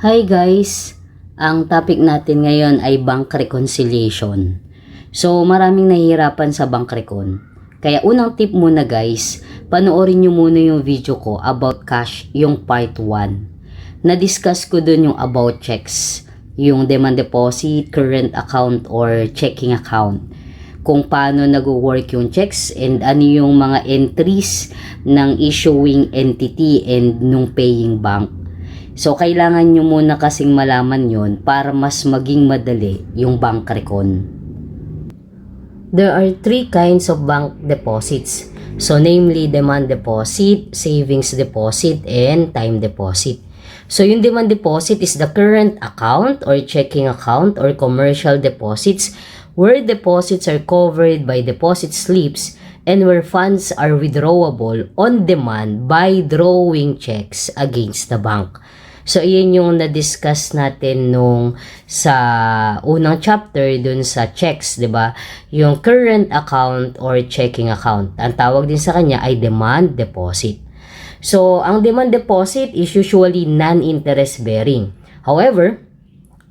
Hi guys! Ang topic natin ngayon ay bank reconciliation. So maraming nahihirapan sa bank recon. Kaya unang tip muna guys, panoorin nyo muna yung video ko about cash, yung part 1. Na-discuss ko dun yung about checks, yung demand deposit, current account or checking account. Kung paano nag-work yung checks and ano yung mga entries ng issuing entity and nung paying bank. So, kailangan nyo muna kasing malaman yon para mas maging madali yung bank recon. There are 3 kinds of bank deposits. So, namely, demand deposit, savings deposit, and time deposit. So, yung demand deposit is the current account or checking account or commercial deposits where deposits are covered by deposit slips and where funds are withdrawable on demand by drawing checks against the bank. So, iyan yung na-discuss natin nung sa unang chapter dun sa checks, 'di ba? Yung current account or checking account. Ang tawag din sa kanya ay demand deposit. So, ang demand deposit is usually non-interest bearing. However,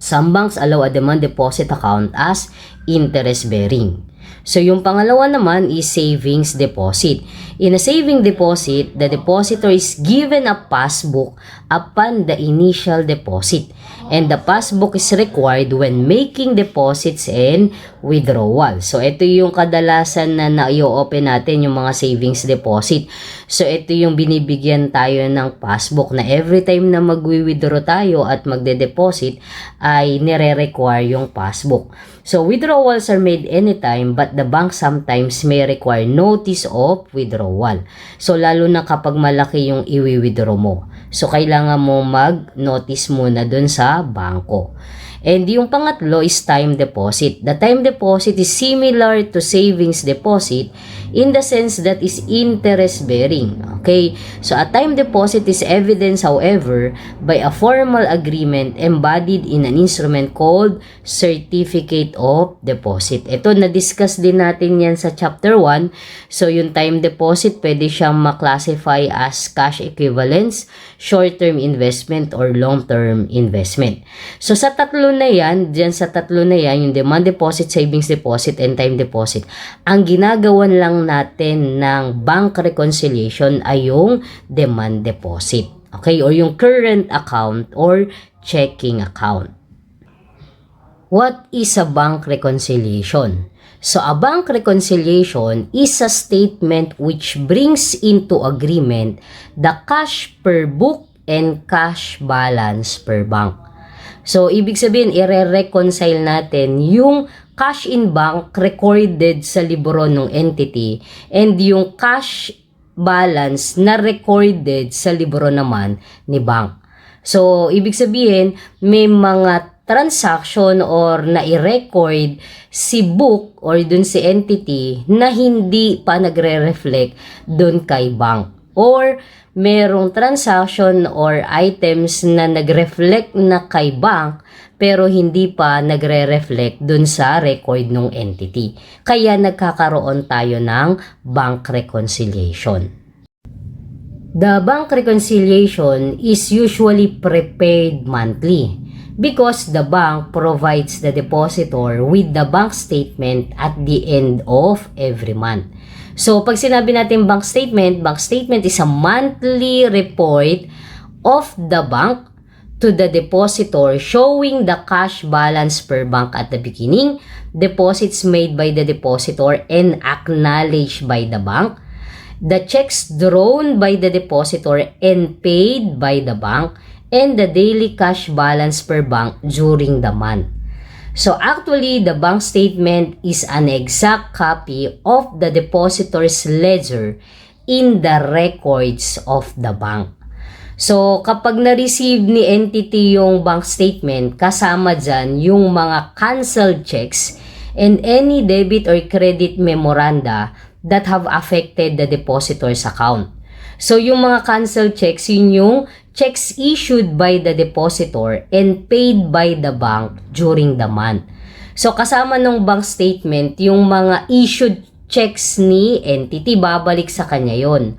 some banks allow a demand deposit account as interest bearing. So, yung pangalawa naman is savings deposit. In a saving deposit, the depositor is given a passbook upon the initial deposit. And the passbook is required when making deposits and withdrawal. So, ito yung kadalasan na na-i-open natin yung mga savings deposit. So, ito yung binibigyan tayo ng passbook na every time na mag-withdraw tayo at magde-deposit ay nire-require yung passbook. So, withdrawals are made anytime but the bank sometimes may require notice of withdrawal. So, lalo na kapag malaki yung i-withdraw mo. So, kailangan mo mag-notice muna dun sa bangko. And yung pangatlo is time deposit. The time deposit is similar to savings deposit in the sense that is interest bearing. Okay? So, a time deposit is evidenced, however, by a formal agreement embodied in an instrument called Certificate of Deposit. Ito, na-discuss din natin yan sa chapter 1. So, yung time deposit, pwede siyang ma-classify as cash equivalents, short-term investment, or long-term investment. So, sa tatlo na yan, dyan sa tatlo na yan, yung demand deposit, savings deposit, and time deposit, ang ginagawan lang natin ng bank reconciliation ay yung demand deposit. Okay? Or yung current account or checking account. What is a bank reconciliation? So, a bank reconciliation is a statement which brings into agreement the cash per book and cash balance per bank. So, ibig sabihin, i-reconcile natin yung cash in bank recorded sa libro ng entity and yung cash balance na recorded sa libro naman ni bank. So, ibig sabihin, may mga transaction or na-record si book or dun si entity na hindi pa nagre-reflect dun kay bank. Or merong transaction or items na nag-reflect na kay bank pero hindi pa nagre-reflect dun sa record ng entity. Kaya nagkakaroon tayo ng bank reconciliation. The bank reconciliation is usually prepared monthly because the bank provides the depositor with the bank statement at the end of every month. So, pag sinabi natin bank statement is a monthly report of the bank to the depositor showing the cash balance per bank at the beginning, deposits made by the depositor and acknowledged by the bank, the checks drawn by the depositor and paid by the bank, and the daily cash balance per bank during the month. So actually, the bank statement is an exact copy of the depositor's ledger in the records of the bank. So kapag na-receive ni entity yung bank statement, kasama dyan yung mga canceled checks and any debit or credit memoranda that have affected the depositor's account. So yung mga canceled checks, yun yung checks issued by the depositor and paid by the bank during the month. So, kasama ng bank statement, yung mga issued checks ni entity, babalik sa kanya yon.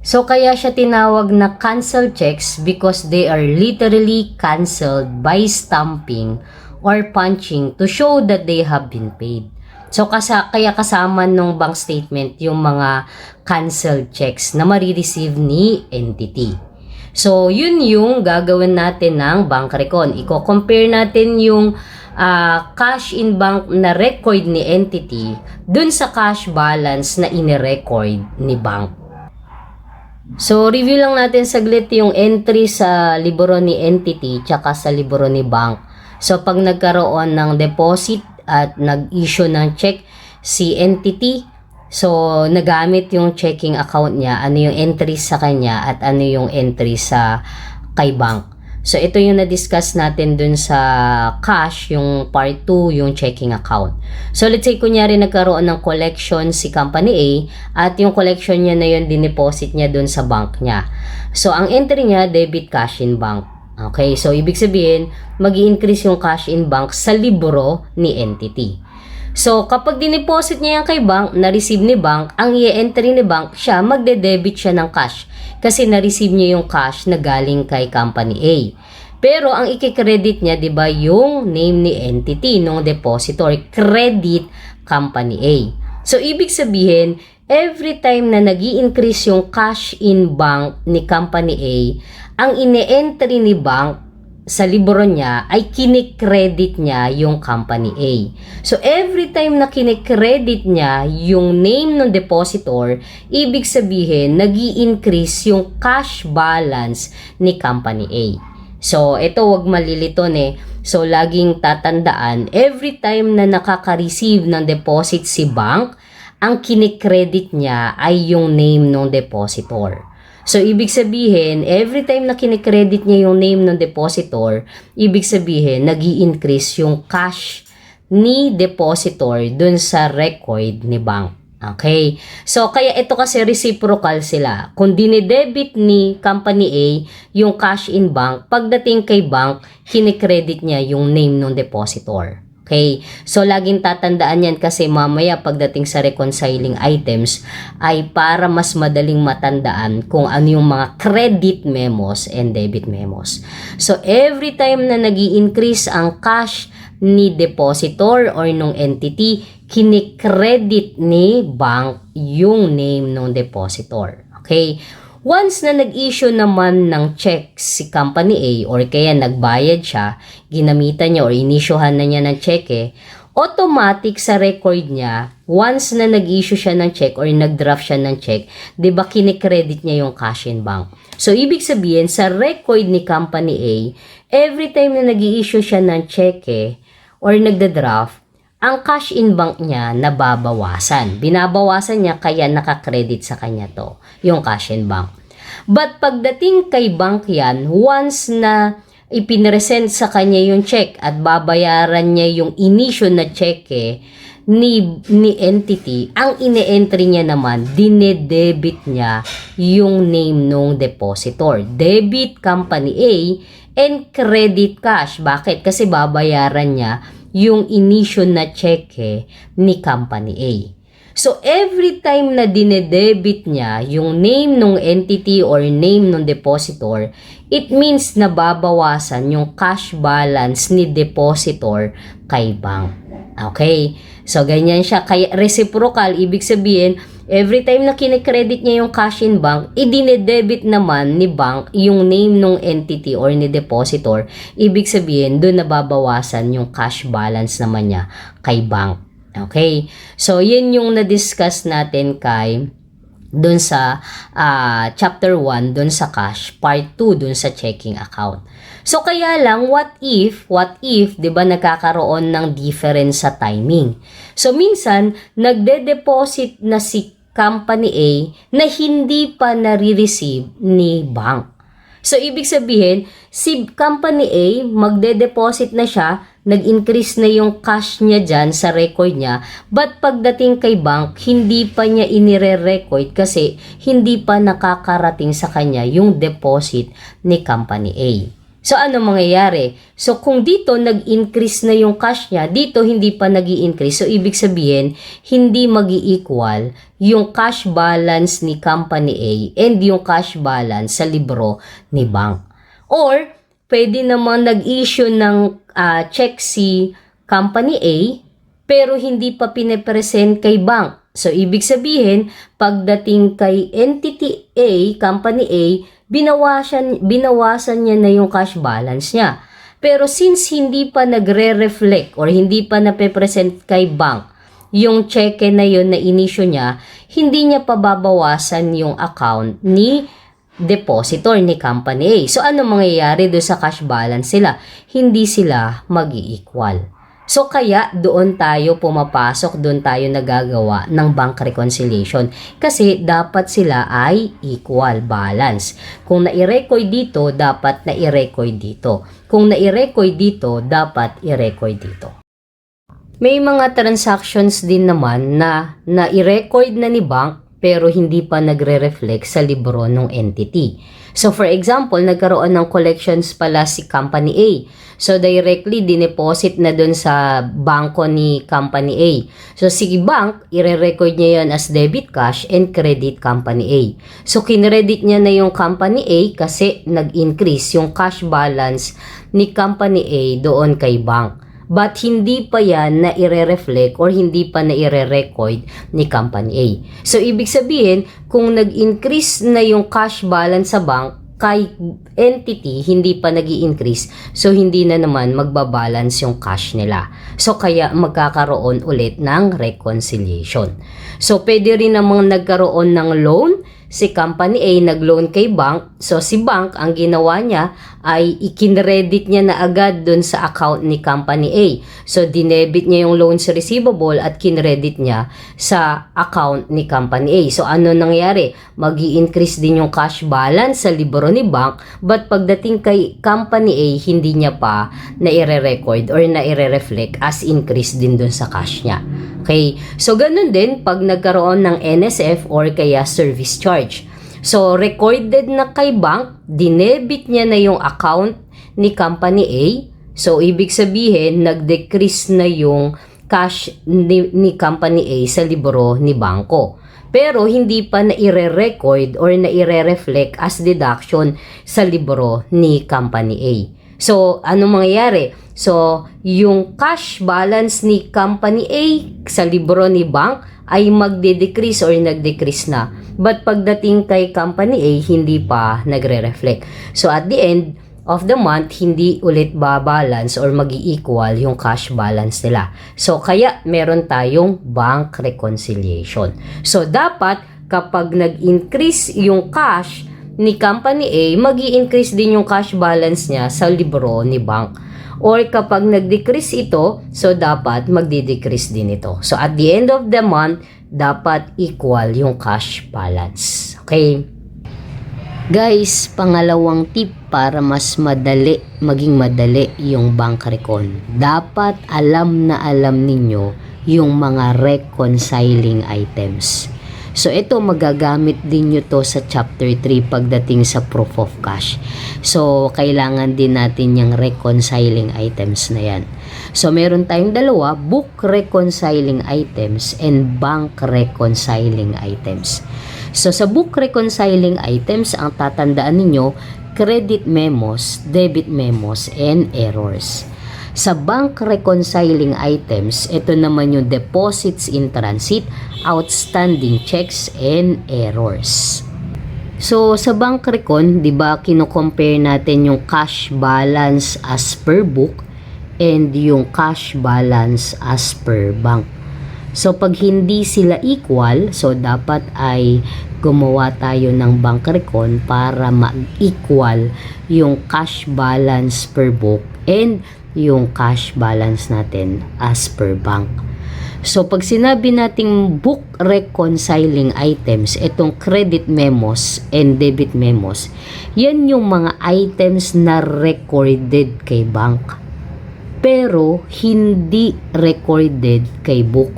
So kaya siya tinawag na cancel checks because they are literally canceled by stamping or punching to show that they have been paid. So kaya kasama nung bank statement yung mga canceled checks na marireceive ni entity. So yun yung gagawin natin ng bank recon. Iko-compare natin yung cash in bank na record ni entity dun sa cash balance na ine-record ni bank. So review lang natin saglit yung entry sa libro ni entity tsaka sa libro ni bank. So pag nagkaroon ng deposit at nag-issue ng check si entity, so nagamit yung checking account niya, ano yung entry sa kanya at ano yung entry sa kay bank. So ito yung na-discuss natin dun sa cash, yung part 2, yung checking account. So let's say kunyari nagkaroon ng collection si company A at yung collection niya na yun dineposit niya dun sa bank niya. So ang entry niya, debit cash in bank. Okay, so ibig sabihin, mag-i-increase yung cash in bank sa libro ni entity. So, kapag dineposit niya yan kay bank, na-receive ni bank, ang i-entry ni bank, siya, magde-debit siya ng cash. Kasi na-receive niya yung cash na galing kay company A. Pero, ang i-credit niya, di ba, yung name ni entity, nung depositor, credit company A. So, ibig sabihin, every time na nag-i-increase yung cash in bank ni company A, ang ine-entry ni bank sa libro niya ay kinikredit niya yung company A. So, every time na kinikredit niya yung name ng depositor, ibig sabihin, nag-i-increase yung cash balance ni company A. So, ito wag maliliton eh. So, laging tatandaan, every time na nakaka-receive ng deposit si bank, ang kinikredit niya ay yung name ng depositor. So, ibig sabihin, every time na kinikredit niya yung name ng depositor, ibig sabihin, nag-i-increase yung cash ni depositor dun sa record ni bank. Okay? So, kaya ito kasi reciprocal sila. Kung dinedebit ni company A yung cash in bank, pagdating kay bank, kinikredit niya yung name ng depositor. Okay? So, laging tatandaan yan kasi mamaya pagdating sa reconciling items ay para mas madaling matandaan kung ano yung mga credit memos and debit memos. So, every time na nag-i-increase ang cash ni depositor or nung entity, kinikredit ni bank yung name ng depositor. Okay? Once na nag-issue naman ng check si company A or kaya nagbayad siya, ginamitan niya or inisyuhan na niya ng cheque, automatic sa record niya, once na nag-issue siya ng check or nag-draft siya ng check, di ba kinikredit niya yung cash in bank? So, ibig sabihin, sa record ni company A, every time na nag-i-issue siya ng cheque or nagda-draft, ang cash in bank niya nababawasan. Binabawasan niya kaya nakakredit sa kanya to, yung cash in bank. But pagdating kay bank yan, once na ipinresent sa kanya yung check at babayaran niya yung inisyo na cheque ni entity, ang ine-entry niya naman, dinedebit niya yung name ng depositor. Debit company A and credit cash. Bakit? Kasi babayaran niya yung inisyo na cheque ni company A. So, every time na dinedebit niya yung name ng entity or name ng depositor, it means na babawasan yung cash balance ni depositor kay bank. Okay? So, ganyan siya. Kaya reciprocal, ibig sabihin, every time na kinikredit niya yung cash in bank, idinedebit naman ni bank yung name ng entity or ni depositor. Ibig sabihin, doon nababawasan yung cash balance naman niya kay bank. Okay? So, yun yung na-discuss natin kay doon sa chapter 1, doon sa cash, part 2, doon sa checking account. So, kaya lang, what if, di ba nagkakaroon ng difference sa timing? So, minsan, nagde-deposit na si company A na hindi pa nare-receive ni bank. So, ibig sabihin, si company A, magde-deposit na siya, nag-increase na yung cash niya dyan sa record niya, but pagdating kay bank, hindi pa niya inire-record kasi hindi pa nakakarating sa kanya yung deposit ni company A. So, ano mangyayari? So, kung dito nag-increase na yung cash niya, dito hindi pa nag-i-increase. So, ibig sabihin, hindi mag-i-equal yung cash balance ni Company A and yung cash balance sa libro ni bank. Or, pwede namang nag-issue ng check si Company A, pero hindi pa pinapresent kay bank. So, ibig sabihin, pagdating kay entity A, Company A, binawasan niya na yung cash balance niya. Pero since hindi pa nagre-reflect or hindi pa nape-present kay bank yung cheque na yun na inisyo niya, hindi niya pa babawasan yung account ni depositor ni Company A. So, ano mangyayari doon sa cash balance sila? Hindi sila mag-i-equal. So, kaya doon tayo pumapasok, doon tayo nagagawa ng bank reconciliation. Kasi dapat sila ay equal balance. Kung nai-record dito, dapat nai-record dito. Kung nai-record dito, dapat i-record dito. May mga transactions din naman na nai-record na ni bank pero hindi pa nagre-reflect sa libro ng entity. So, for example, nagkaroon ng collections pala si Company A. So, directly dineposit na dun sa bangko ni Company A. So, si bank, ire-record niya yon as debit cash and credit Company A. So, kinredit niya na yung Company A kasi nag-increase yung cash balance ni Company A doon kay bank. But hindi pa yan na ire-reflect or hindi pa na ire-record ni Company A. So, ibig sabihin, kung nag-increase na yung cash balance sa bank, kay entity, hindi pa nag-i-increase. So, hindi na naman magbabalance yung cash nila. So, kaya magkakaroon ulit ng reconciliation. So, pwede rin namang nagkaroon ng loan. Si Company A nag-loan kay bank. So, si bank, ang ginawa niya ay ikinredit niya na agad dun sa account ni Company A. So, dinebit niya yung loans receivable at kinredit niya sa account ni Company A. So, ano nangyari? Mag-i-increase din yung cash balance sa libro ni bank, but pagdating kay Company A, hindi niya pa na i-record or na i-reflect as increase din dun sa cash niya. Okay? So, ganun din pag nagkaroon ng NSF or kaya service charge. So, recorded na kay bank, dinebit niya na yung account ni Company A. So, ibig sabihin, nag-decrease na yung cash ni Company A sa libro ni bangko. Pero, hindi pa na i-record or na i-reflect as deduction sa libro ni Company A. So, ano mangyayari? So, yung cash balance ni Company A sa libro ni bank ay magde-decrease or nag-decrease na. But pagdating kay Company A, hindi pa nagre-reflect. So, at the end of the month, hindi ulit ba-balance or mag-i-equal yung cash balance nila. So, kaya meron tayong bank reconciliation. So, dapat kapag nag-increase yung cash ni Company A, mag-i-increase din yung cash balance niya sa libro ni bank. Or kapag nag-decrease ito, so dapat magdi-decrease din ito. So at the end of the month, dapat equal yung cash balance. Okay? Guys, pangalawang tip para mas maging madali yung bank recon. Dapat alam na alam ninyo yung mga reconciling items. So, ito magagamit din nyo to sa chapter 3 pagdating sa proof of cash. So, kailangan din natin yung reconciling items na yan. So, meron tayong dalawa, book reconciling items and bank reconciling items. So, sa book reconciling items, ang tatandaan ninyo, credit memos, debit memos, and errors. Sa bank reconciling items, ito naman yung deposits in transit, outstanding checks, and errors. So, sa bank recon, di ba, kino-compare natin yung cash balance as per book and yung cash balance as per bank. So, pag hindi sila equal, so dapat ay gumawa tayo ng bank recon para ma-equal yung cash balance per book and yung cash balance natin as per bank. So, pag sinabi nating book reconciling items, itong credit memos and debit memos, yan yung mga items na recorded kay bank, pero hindi recorded kay book.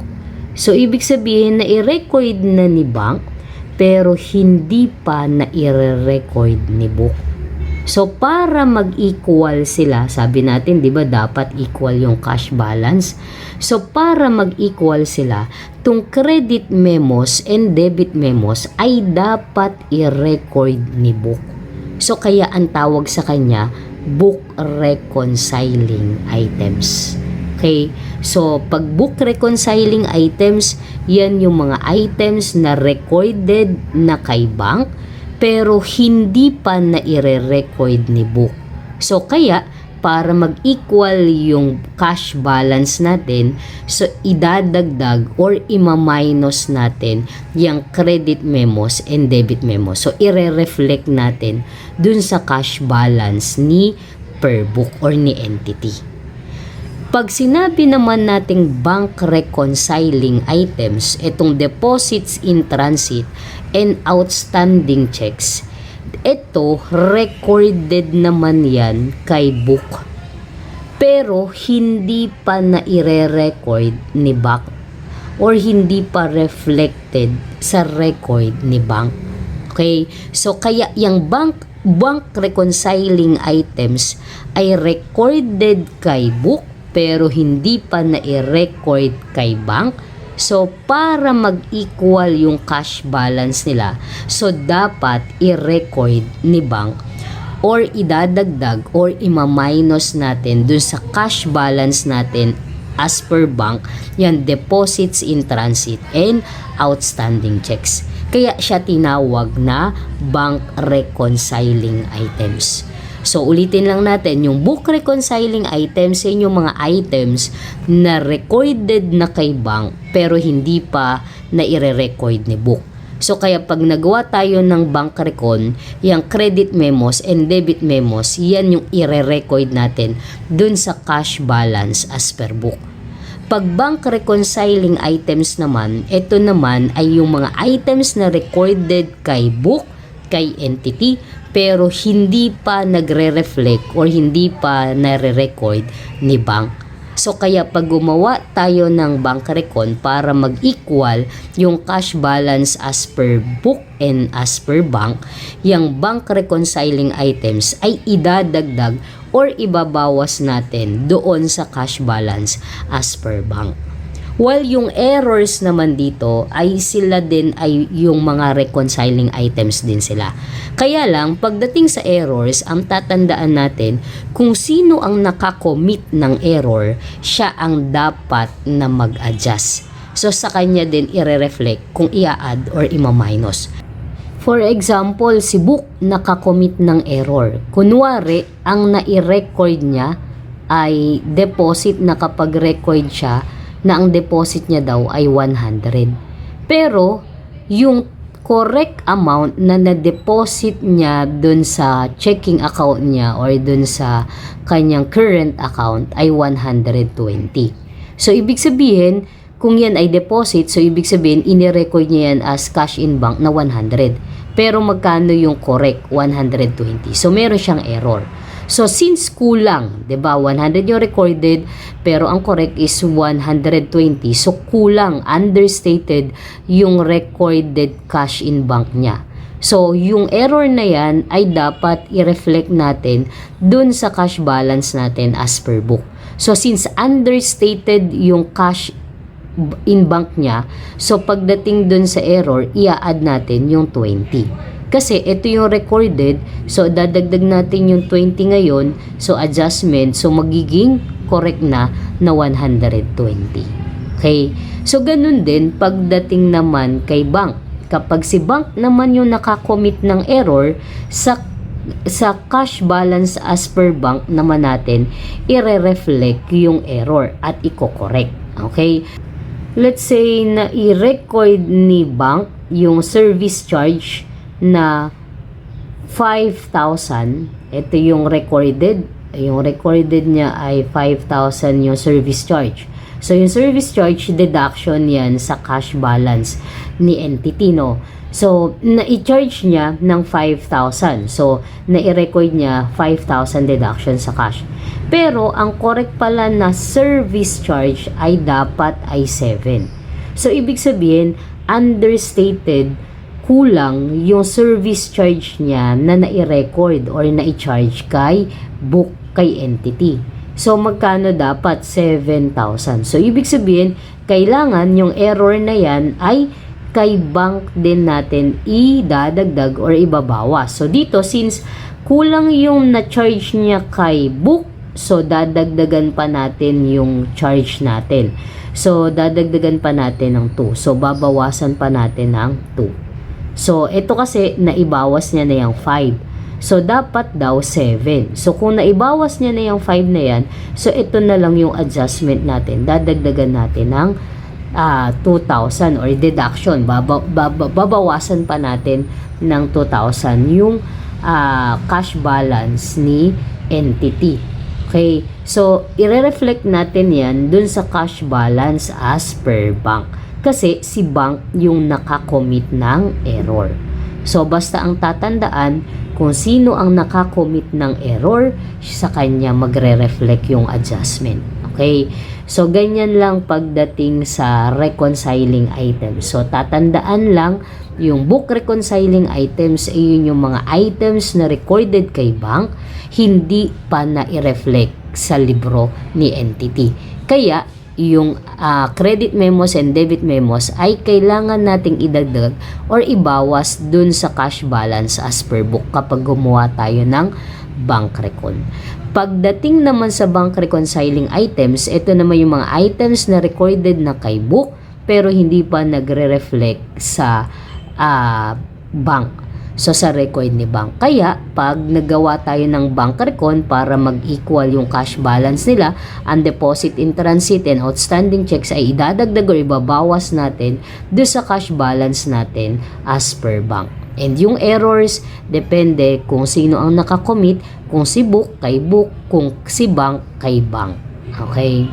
So, ibig sabihin na i-record na ni bank, pero hindi pa na i-record ni book. So, para mag-equal sila, sabi natin, di ba, dapat equal yung cash balance. So, para mag-equal sila, tung credit memos and debit memos ay dapat i-record ni book. So, kaya ang tawag sa kanya, book reconciling items. Okay? So, pag book reconciling items, yan yung mga items na recorded na kay bank, pero hindi pa na i-record ni book. So, kaya, para mag-equal yung cash balance natin, so, idadagdag or ima-minus natin yung credit memos and debit memos. So, i-reflect natin dun sa cash balance ni per book or ni entity. Pag sinabi naman nating bank reconciling items, itong deposits in transit and outstanding checks, ito recorded naman yan kay book. Pero hindi pa na ire-record ni bank or hindi pa reflected sa record ni bank. Okay? So kaya yung bank reconciling items ay recorded kay book pero hindi pa na i-record kay bank. So, para mag-equal yung cash balance nila, so dapat i-record ni bank or idadagdag or ima-minus natin dun sa cash balance natin as per bank, yan deposits in transit and outstanding checks. Kaya siya tinawag na bank reconciling items. So, ulitin lang natin, yung book reconciling items, yun yung mga items na recorded na kay bank pero hindi pa na ire-record ni book. So, kaya pag nagawa tayo ng bank recon, yung credit memos and debit memos, yan yung ire-record natin dun sa cash balance as per book. Pag bank reconciling items naman, ito naman ay yung mga items na recorded kay book, kay entity, pero hindi pa nagre-reflect or hindi pa nare-record ni bank. So kaya pag gumawa tayo ng bank recon para mag-equal yung cash balance as per book and as per bank, yung bank reconciling items ay idadagdag or ibabawas natin doon sa cash balance as per bank. While yung errors naman dito ay sila din ay yung mga reconciling items din sila. Kaya lang, pagdating sa errors, ang tatandaan natin kung sino ang nakakommit ng error, siya ang dapat na mag-adjust. So sa kanya din i-reflect kung i-add or ima-minus. For example, si book nakakommit ng error. Kunwari, ang nai-record niya ay deposit na kapag record siya na ang deposit niya daw ay 100. Pero, yung correct amount na na-deposit niya dun sa checking account niya or dun sa kanyang current account ay 120. So, ibig sabihin, kung yan ay deposit, so ibig sabihin, inirecord niya yan as cash in bank na 100. Pero magkano yung correct? 120. So, meron siyang error. So, since kulang, 'di ba? 100 yung recorded, pero ang correct is 120. So, kulang, understated yung recorded cash in bank niya. So, yung error na yan ay dapat i-reflect natin dun sa cash balance natin as per book. So, since understated yung cash in bank niya, so pagdating dun sa error, i-add natin yung 20. Kasi ito yung recorded, so dadagdag natin yung 20 ngayon, so adjustment, so magiging correct na 120. Okay? So ganun din pagdating naman kay bank. Kapag si bank naman yung nakakommit ng error, sa cash balance as per bank naman natin, i-reflect yung error at i-correct. Okay? Let's say na i-record ni bank yung service charge na 5,000. Ito yung recorded. Yung recorded niya ay 5,000 yung service charge. So, yung service charge deduction yan sa cash balance ni entity, no? So, na-i-charge niya ng 5,000. So, na-i-record niya 5,000 deduction sa cash. Pero, ang correct pala na service charge ay dapat ay 7. So, ibig sabihin, understated kulang yung service charge niya na nai-record or nai-charge kay book, kay entity. So, magkano dapat? 7,000. So, ibig sabihin, kailangan yung error na yan ay kay bank din natin idadagdag or ibabawas. So, dito, since kulang yung na-charge niya kay book, so, dadagdagan pa natin yung charge natin. So, dadagdagan pa natin ng 2. So, babawasan pa natin ng 2. So, ito kasi, naibawas niya na yung 5. So, dapat daw 7. So, kung naibawas niya na yung 5 na yan, so, ito na lang yung adjustment natin. Dadagdagan natin ng 2,000 or deduction. Babawasan pa natin ng 2,000 yung cash balance ni entity. Okay? So, i-reflect natin yan dun sa cash balance as per bank. Kasi si bank yung nakakommit ng error. So, basta ang tatandaan, kung sino ang nakakommit ng error, sa kanya magre-reflect yung adjustment. Okay? So, ganyan lang pagdating sa reconciling items. So, tatandaan lang, yung book reconciling items ay yun yung mga items na recorded kay bank, hindi pa na-reflect sa libro ni entity. Kaya, yung credit memos and debit memos ay kailangan nating idagdag or ibawas dun sa cash balance as per book kapag gumawa tayo ng bank recon. Pagdating naman sa bank reconciling items, ito naman yung mga items na recorded na kay book pero hindi pa nagre-reflect sa bank. So, sa record ni bank. Kaya, pag nagawa tayo ng bank recon para mag-equal yung cash balance nila, ang deposit in transit and outstanding checks ay idadagdag o ibabawas natin doon sa cash balance natin as per bank. And yung errors, depende kung sino ang nakakommit, kung si book kay book, kung si bank kay bank. Okay?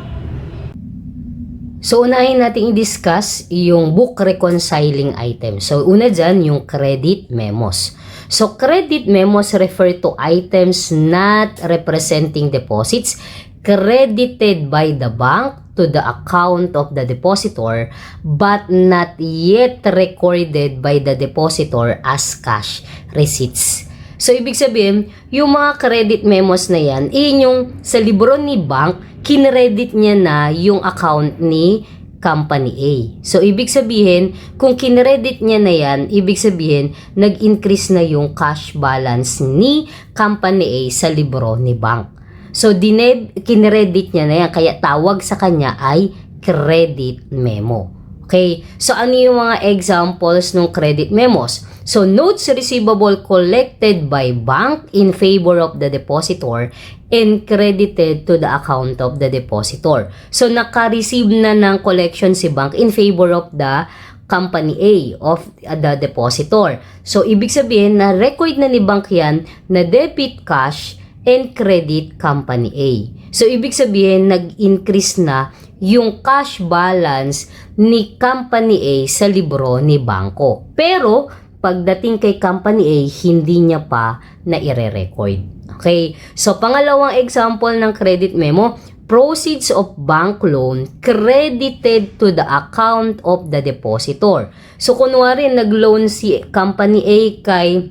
So, unahin natin i-discuss yung book reconciling item. So, una dyan, yung credit memos. So, credit memos refer to items not representing deposits credited by the bank to the account of the depositor but not yet recorded by the depositor as cash receipts. So, ibig sabihin, yung mga credit memos na yan, yung sa libro ni bank, kinredit niya na yung account ni company A. So, ibig sabihin, kung kinredit niya na yan, ibig sabihin, nag-increase na yung cash balance ni company A sa libro ni bank. So, kinredit niya na yan, kaya tawag sa kanya ay credit memo. Okay? So, ano yung mga examples ng credit memos? So, notes receivable collected by bank in favor of the depositor and credited to the account of the depositor. So, naka-receive na ng collection si bank in favor of the company A of the depositor. So, ibig sabihin na record na ni bank yan na debit cash and credit company A. So, ibig sabihin nag-increase na yung cash balance ni company A sa libro ni bangko. Pero, pagdating kay company A, hindi niya pa na i-record. Okay? So, pangalawang example ng credit memo, proceeds of bank loan credited to the account of the depositor. So, kunwari, nag-loan si company A kay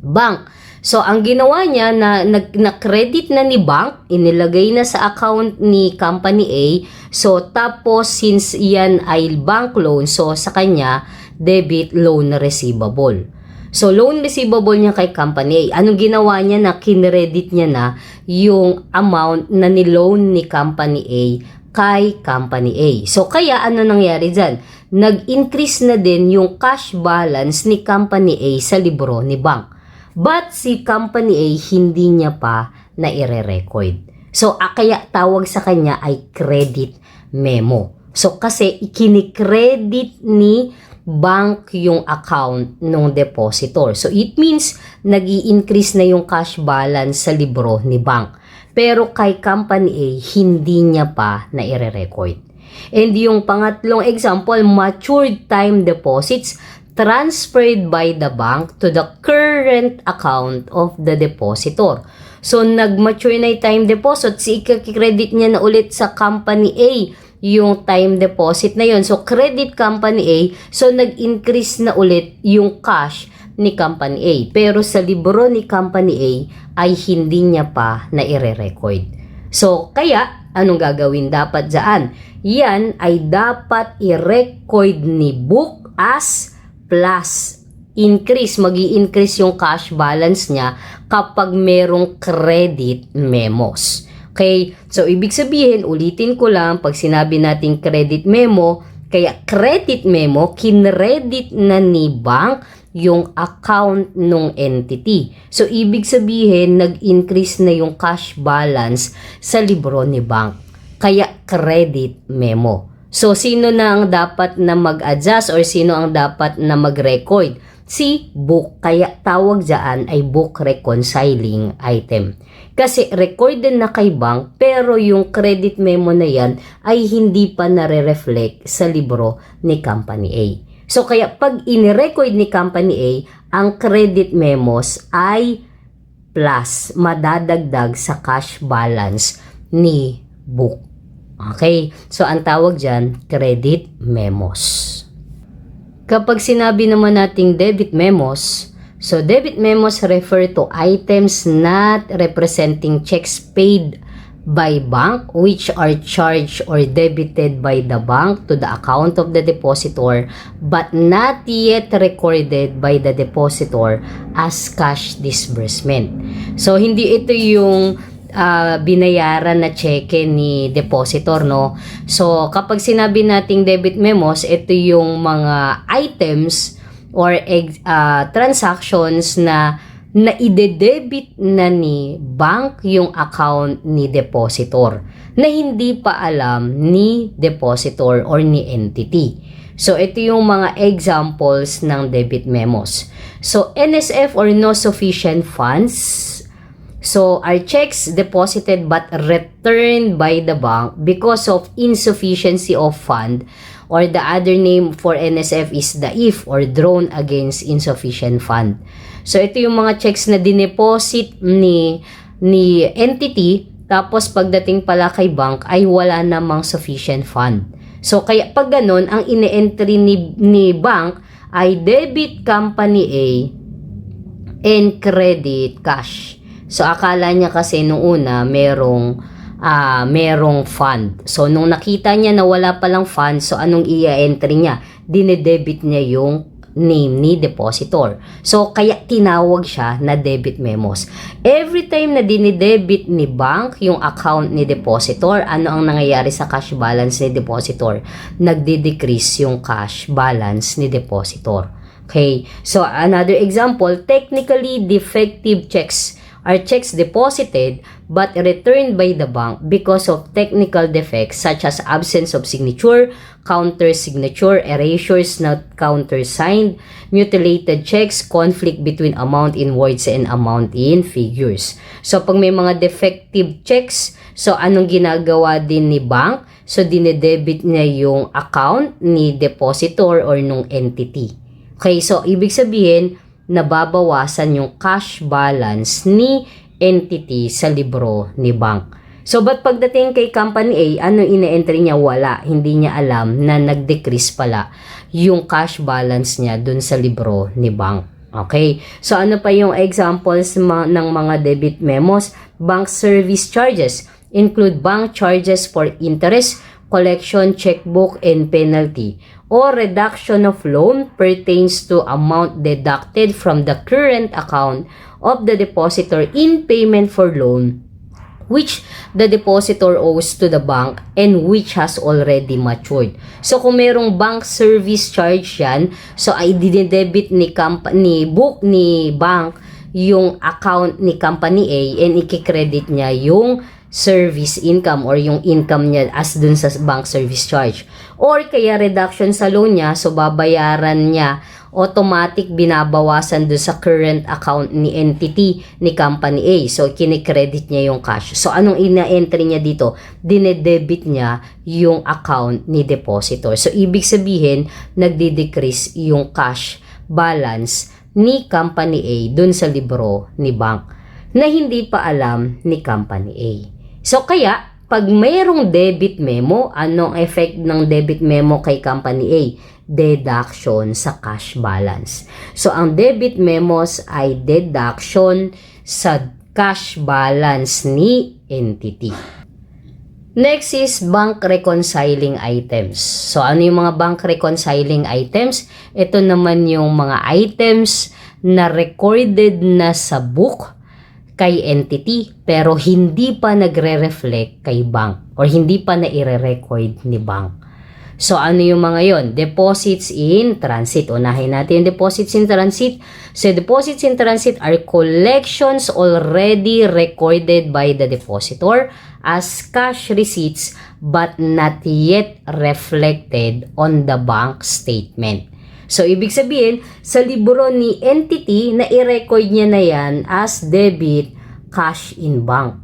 bank. So, ang ginawa niya na credit na ni bank, inilagay na sa account ni company A. So, tapos, since yan ay bank loan, so sa kanya, debit loan receivable. So, loan receivable niya kay company A. Anong ginawa niya na kinredit niya na yung amount na ni-loan ni company A kay company A. So, kaya ano nangyari dyan? Nag-increase na din yung cash balance ni company A sa libro ni bank. But si company A hindi niya pa na i-record. So, kaya tawag sa kanya ay credit memo. So, kasi ikinikredit ni bank yung account ng depositor. So, it means nag-i-increase na yung cash balance sa libro ni bank. Pero kay company A, hindi niya pa na i-record. And yung pangatlong example, matured time deposits transferred by the bank to the current account of the depositor. So, nag-mature na yung time deposit, ikakredit niya na ulit sa company A yung time deposit na yon. So, credit company A, so nag-increase na ulit yung cash ni company A. Pero sa libro ni company A ay hindi niya pa na i-record. So, kaya, anong gagawin dapat dyan? Yan ay dapat i-record ni book as plus increase. Mag-i-increase yung cash balance niya kapag merong credit memos. Okay? So, ibig sabihin, ulitin ko lang, pag sinabi natin credit memo, kaya credit memo, kinredit na ni bank yung account nung entity. So, ibig sabihin, nag-increase na yung cash balance sa libro ni bank. Kaya credit memo. So, sino na ang dapat na mag-adjust or sino ang dapat na mag-record? Si book. Kaya tawag dyan ay book reconciling item. Kasi recorded na kay bank pero yung credit memo na yan ay hindi pa nare-reflect sa libro ni company A. So kaya pag in-record ni company A, ang credit memos ay plus, madadagdag sa cash balance ni book. Okay? So ang tawag dyan, credit memos. Kapag sinabi naman nating debit memos, so debit memos refer to items not representing checks paid by bank which are charged or debited by the bank to the account of the depositor but not yet recorded by the depositor as cash disbursement. So hindi ito yung binayaran na cheque ni depositor, no? So, kapag sinabi nating debit memos, ito yung mga items or transactions na ide-debit na ni bank yung account ni depositor na hindi pa alam ni depositor or ni entity. So, ito yung mga examples ng debit memos. So, NSF or no sufficient funds. So, are checks deposited but returned by the bank because of insufficiency of fund, or the other name for NSF is DAIF or drawn against insufficient fund. So, ito yung mga checks na dineposit ni entity tapos pagdating pala kay bank ay wala namang sufficient fund. So, kaya pag ganun, ang ine-entry ni bank ay debit company A and credit cash. So, akala niya kasi nung una merong fund. So, nung nakita niya na wala palang fund, so anong i-entry niya? Dinedebit niya yung name ni depositor. So, kaya tinawag siya na debit memos. Every time na dinedebit ni bank yung account ni depositor, ano ang nangyayari sa cash balance ni depositor? Nagde-decrease yung cash balance ni depositor. Okay? So, another example, technically defective checks are checks deposited but returned by the bank because of technical defects such as absence of signature, counter signature, erasures not countersigned, mutilated checks, conflict between amount in words and amount in figures. So, pag may mga defective checks, so anong ginagawa din ni bank? So, dinedebit niya yung account ni depositor or nung entity. Okay, so ibig sabihin, nababawasan yung cash balance ni entity sa libro ni bank. So, but pagdating kay company A, ano ine-entry niya? Wala. Hindi niya alam na nag-decrease pala yung cash balance niya dun sa libro ni bank. Okay? So, ano pa yung examples ng mga debit memos? Bank service charges include bank charges for interest, collection, checkbook, and penalty, or reduction of loan pertains to amount deducted from the current account of the depositor in payment for loan which the depositor owes to the bank and which has already matured. So, kung merong bank service charge yan, so ay dinedebit ni book ni bank yung account ni company A and ikikredit niya yung service income or yung income niya as dun sa bank service charge. Or kaya reduction sa loan niya, so babayaran niya, automatic binabawasan dun sa current account ni entity ni company A. So, kinikredit niya yung cash. So, anong ina-entry niya dito? Dinedebit niya yung account ni depositor. So, ibig sabihin, nagdi-decrease yung cash balance ni company A dun sa libro ni bank na hindi pa alam ni company A. So, kaya, pag mayroong debit memo, anong effect ng debit memo kay Company A? Deduction sa cash balance. So, ang debit memos ay deduction sa cash balance ni entity. Next is bank reconciling items. So, ano yung mga bank reconciling items? Ito naman yung mga items na recorded na sa book kay entity pero hindi pa nagre-reflect kay bank or hindi pa na i-record ni bank. So, ano yung mga yon? Deposits in transit. Unahin natin yung deposits in transit. So, deposits in transit are collections already recorded by the depositor as cash receipts but not yet reflected on the bank statement. So, ibig sabihin, sa libro ni entity, na i-record niya na yan as debit cash in bank.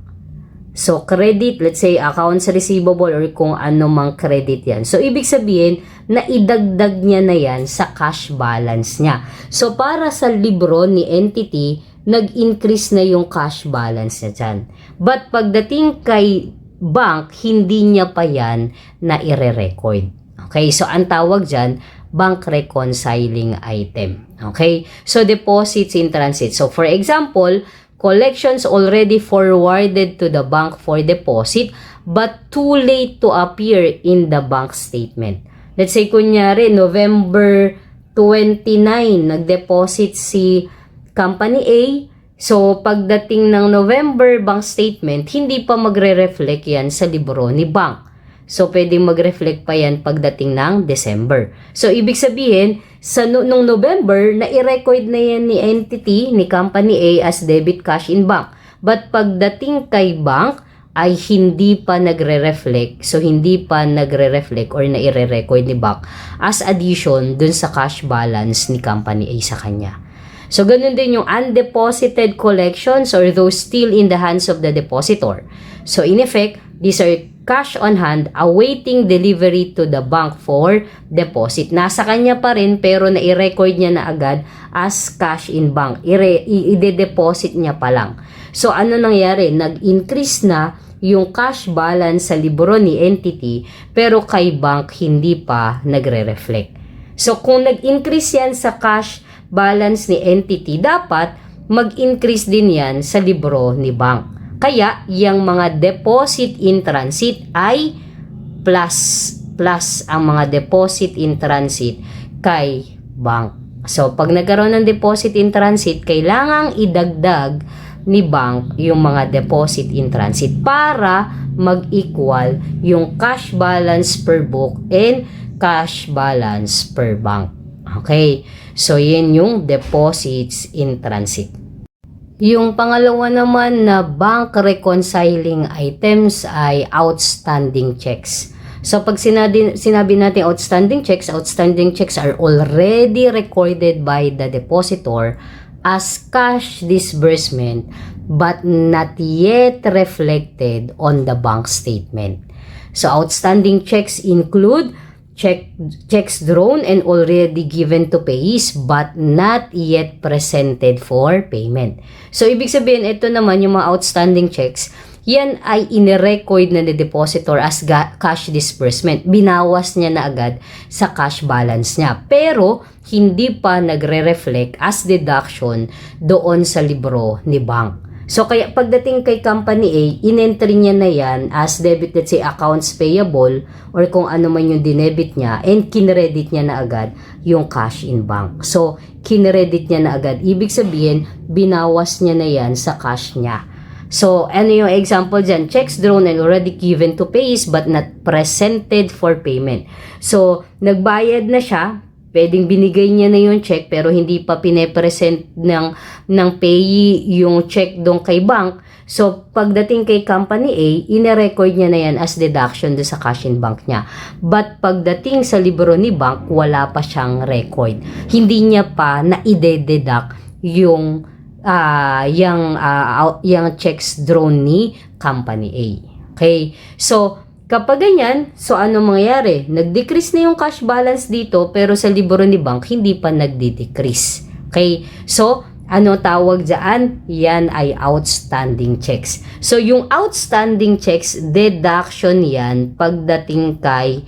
So, credit, let's say, accounts receivable or kung ano mang credit yan. So, ibig sabihin, na idagdag niya na yan sa cash balance niya. So, para sa libro ni entity, nag-increase na yung cash balance niya dyan. But, pagdating kay bank, hindi niya pa yan na i-record. Okay? So, ang tawag dyan, bank reconciling item. Okay? So, deposits in transit. So, for example, collections already forwarded to the bank for deposit but too late to appear in the bank statement. Let's say, kunyari, November 29, nag-deposit si Company A. So, pagdating ng November bank statement, hindi pa magre-reflect yan sa libro ni bank. So, pwedeng mag-reflect pa yan pagdating ng December. So, ibig sabihin, nung November, na-i-record na yan ni entity, ni Company A as debit cash in bank. But pagdating kay bank, ay hindi pa nagre-reflect. So, hindi pa nagre-reflect or na-i-record ni bank as addition dun sa cash balance ni Company A sa kanya. So, ganun din yung undeposited collections or those still in the hands of the depositor. So, in effect, these are cash on hand awaiting delivery to the bank for deposit. Nasa kanya pa rin pero na-i-record niya na agad as cash in bank. I-deposit niya pa lang. So, ano nangyari? Nag-increase na yung cash balance sa libro ni entity pero kay bank hindi pa nagre-reflect. So, kung nag-increase yan sa cash balance ni entity, dapat mag-increase din yan sa libro ni bank. Kaya, yung mga deposit in transit ay plus ang mga deposit in transit kay bank. So, pag nagkaroon ng deposit in transit, kailangang idagdag ni bank yung mga deposit in transit para mag-equal yung cash balance per book and cash balance per bank. Okay? So, yan yung deposits in transit. Yung pangalawa naman na bank reconciling items ay outstanding checks. So, pag sinabi natin outstanding checks are already recorded by the depositor as cash disbursement but not yet reflected on the bank statement. So, outstanding checks include checks drawn and already given to payees but not yet presented for payment. So, ibig sabihin, ito naman yung mga outstanding checks, yan ay inirecord na ni depositor as cash disbursement. Binawas niya na agad sa cash balance niya. Pero, hindi pa nagre-reflect as deduction doon sa libro ni bank. So, kaya pagdating kay Company A, in-entry niya na yan as debit, let's say, accounts payable or kung ano man yung dinebit niya and kinredit niya na agad yung cash in bank. So, kinredit niya na agad. Ibig sabihin, binawas niya na yan sa cash niya. So, ano yung example dyan? Checks drawn and already given to payees but not presented for payment. So, nagbayad na siya. Pwedeng binigay niya na yung check pero hindi pa pine-present ng payee yung check doon kay bank. So, pagdating kay Company A, ine-record niya na yan as deduction doon sa cash in bank niya. But pagdating sa libro ni bank, wala pa siyang record. Hindi niya pa na ide-deduct yung checks drawn ni Company A. Okay? So, kapag ganyan, so ano mangyayari? Nag-decrease na yung cash balance dito pero sa libro ni bank, hindi pa nagdi-decrease. Okay? So, Ano tawag dyan? Yan ay outstanding checks. So, yung outstanding checks, deduction yan pagdating kay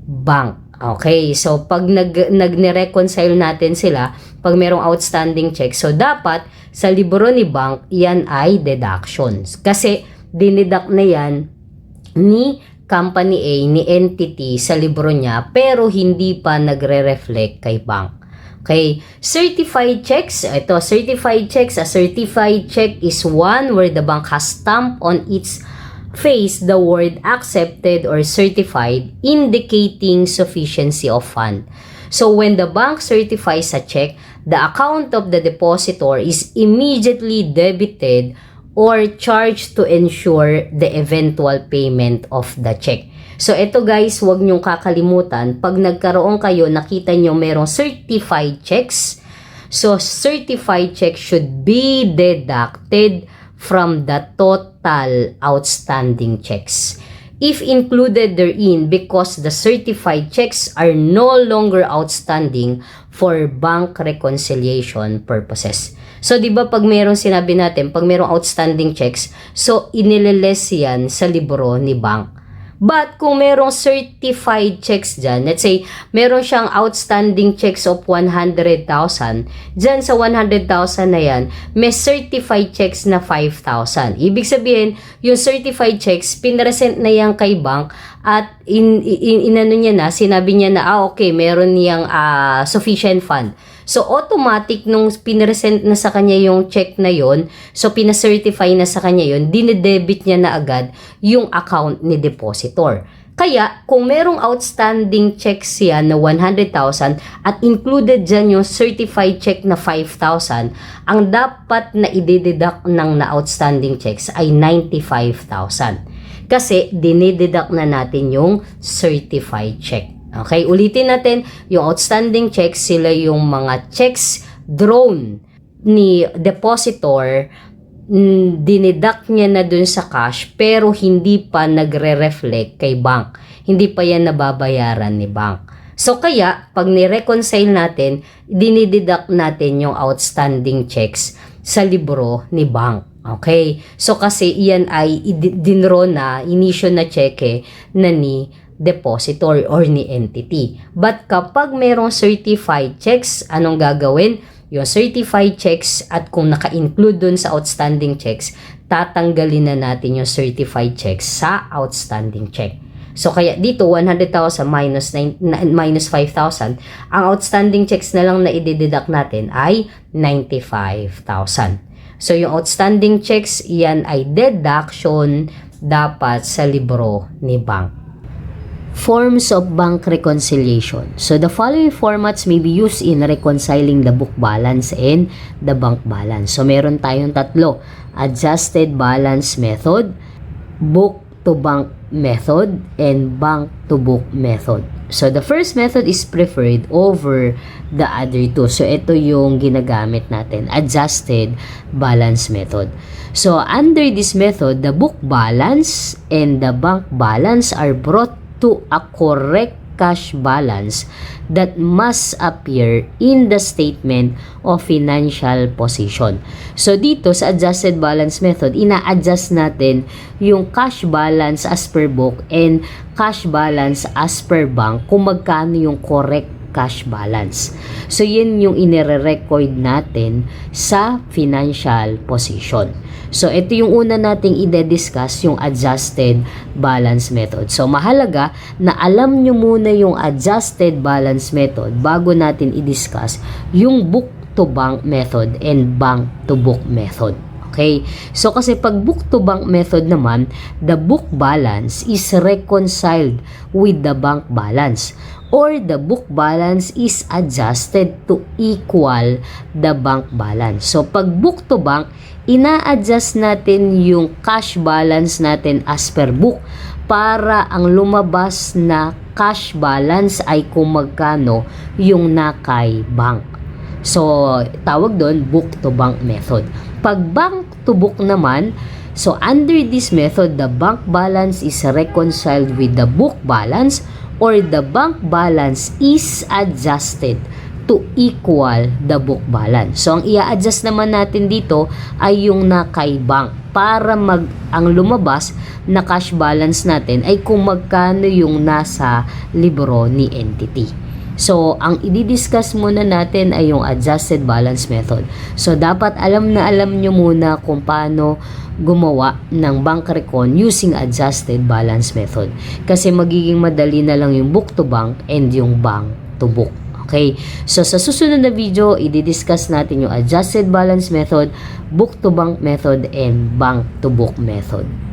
bank. Okay, so pag nag-reconcile natin sila, pag merong outstanding checks, so dapat sa libro ni bank, yan ay deductions. Kasi dinideduct na yan ni company A, ni entity sa libro niya, pero hindi pa nagre-reflect kay bank. Okay, certified checks. Ito, certified checks. A certified check is one where the bank has stamped on its face the word accepted or certified, indicating sufficiency of fund. So, when the bank certifies a check, the account of the depositor is immediately debited or charged to ensure the eventual payment of the check. So, ito guys, huwag nyong kakalimutan. Pag nagkaroon kayo, nakita nyo merong certified checks. So, certified check should be deducted from the total outstanding checks. If included therein because the certified checks are no longer outstanding for bank reconciliation purposes. So, di ba pag meron sinabi natin, pag merong outstanding checks, so inileles yan sa libro ni bank. But kung merong certified checks dyan, let's say, meron siyang outstanding checks of 100,000, dyan sa 100,000 na yan, may certified checks na 5,000. Ibig sabihin, yung certified checks, pinresent na yan kay bank at inano niya na, sinabi niya na, okay, meron niyang sufficient fund. So, automatic nung pinresent na sa kanya yung check na yon, so pina-certify na sa kanya yon, dinedebit niya na agad yung account ni depositor. Kaya, kung merong outstanding checks yan na 100,000 at included dyan yung certified check na 5,000, ang dapat na i-deduct ng na outstanding checks ay 95,000. Kasi, dinededuct na natin yung certified check. Okay, ulitin natin, yung outstanding checks, sila yung mga checks drawn ni depositor, diniduct niya na dun sa cash, pero hindi pa nagre-reflect kay bank. Hindi pa yan nababayaran ni bank. So, kaya, pag ni-reconcile natin, dinideduct natin yung outstanding checks sa libro ni bank. Okay? So, kasi iyan ay dinro na, inisyo na cheque na ni depositor or ni entity. But kapag merong certified checks, anong gagawin? Yung certified checks at kung naka-include dun sa outstanding checks, tatanggalin na natin yung certified checks sa outstanding check. So, kaya dito, 100,000 minus 5,000, ang outstanding checks na lang na i-deduct natin ay 95,000. So, yung outstanding checks, yan ay deduction dapat sa libro ni bank. Forms of bank reconciliation. So, the following formats may be used in reconciling the book balance and the bank balance. So, meron tayong tatlo. Adjusted balance method, book to bank method, and bank to book method. So, the first method is preferred over the other two. So, ito yung ginagamit natin, adjusted balance method. So, under this method, the book balance and the bank balance are brought to a correct cash balance that must appear in the statement of financial position. So, dito sa adjusted balance method, ina-adjust natin yung cash balance as per book and cash balance as per bank kung magkano yung correct cash balance. So, yun yung inire-record natin sa financial position. So, ito yung una nating i-discuss, yung adjusted balance method. So, mahalaga na alam nyo muna yung adjusted balance method bago natin i-discuss yung book to bank method and bank to book method. Okay? So, kasi pag book to bank method naman, the book balance is reconciled with the bank balance, or the book balance is adjusted to equal the bank balance. So, pag book to bank, ina-adjust natin yung cash balance natin as per book para ang lumabas na cash balance ay kung magkano yung nakay bank. So, tawag doon book to bank method. Pag bank to book naman, so under this method, the bank balance is reconciled with the book balance, or the bank balance is adjusted to equal the book balance. So, ang i-adjust naman natin dito ay yung na kay bank para ang lumabas na cash balance natin ay kung magkano yung nasa libro ni entity. So, ang i-discuss muna natin ay yung adjusted balance method. So, dapat alam na alam nyo muna kung paano gumawa ng bank recon using adjusted balance method. Kasi magiging madali na lang yung book to bank and yung bank to book. Okay? So, sa susunod na video, i-discuss natin yung adjusted balance method, book to bank method, and bank to book method.